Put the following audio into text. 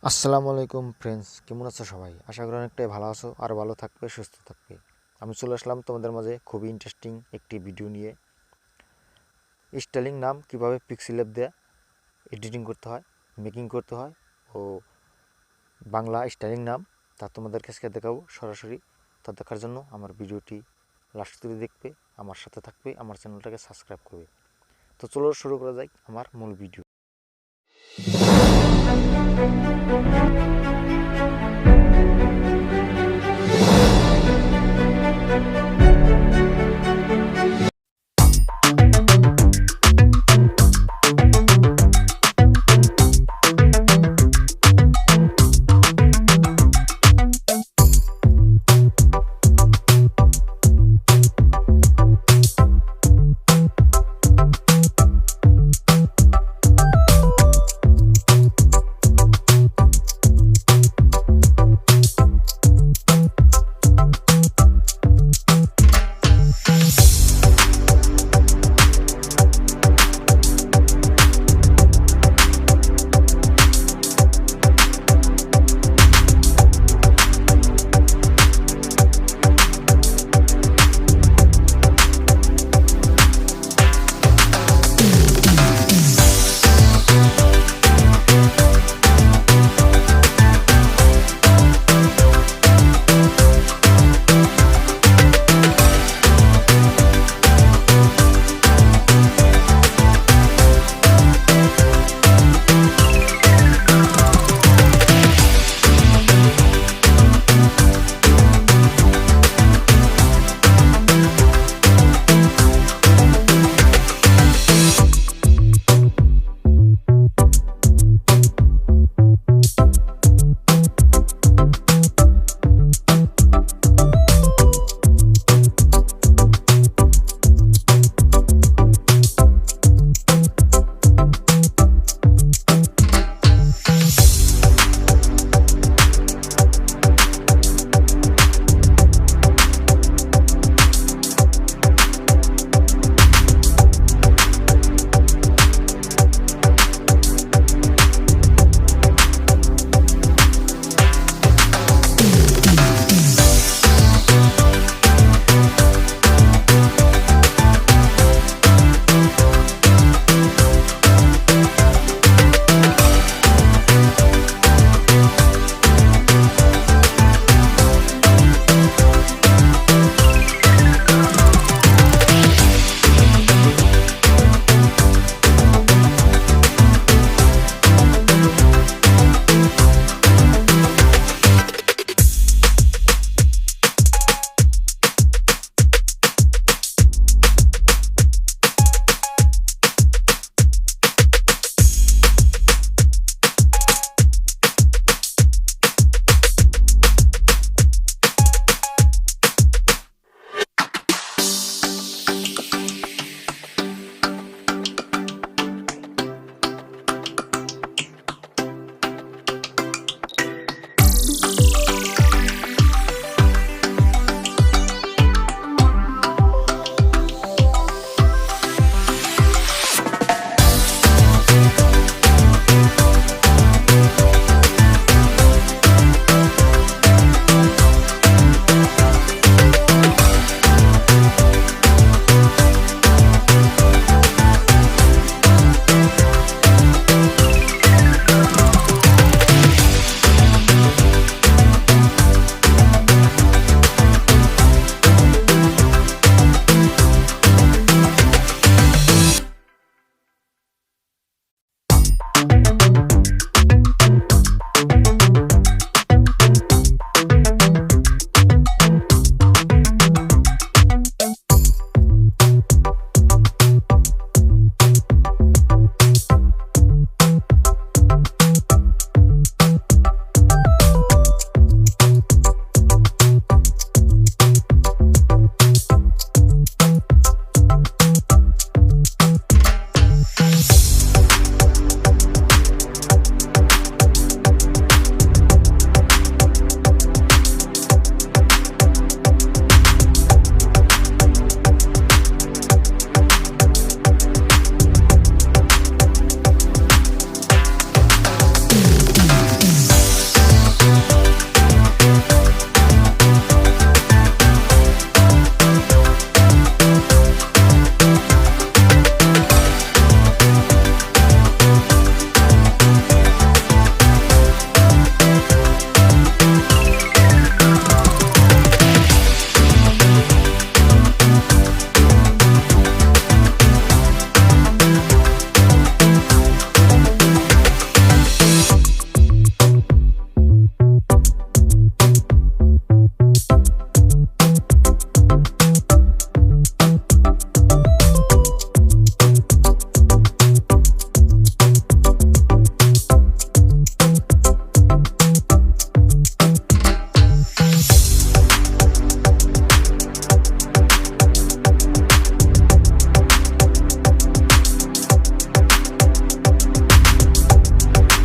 আসসালামু আলাইকুম ফ্রেন্ডস, কেমন আছো সবাই? আশা করি অনেকটাই ভালো আছো আর ভালো থাকবে, সুস্থ থাকবে। আমি চলে আসলাম তোমাদের মাঝে খুবই ইন্টারেস্টিং একটি ভিডিও নিয়ে। স্টাইলিং নাম কিভাবে পিক্সেলঅ্যাপ দিয়ে এডিটিং করতে হয়, মেকিং করতে হয় ও বাংলা স্টাইলিং নাম তা তোমাদেরকে আজকে দেখাবো সরাসরি। তা দেখার জন্য আমার ভিডিওটি লাস্ট থেকে দেখবে, আমার সাথে থাকবে, আমার চ্যানেলটাকে সাবস্ক্রাইব করবে। তো চলো শুরু করা যাক আমার মূল ভিডিও।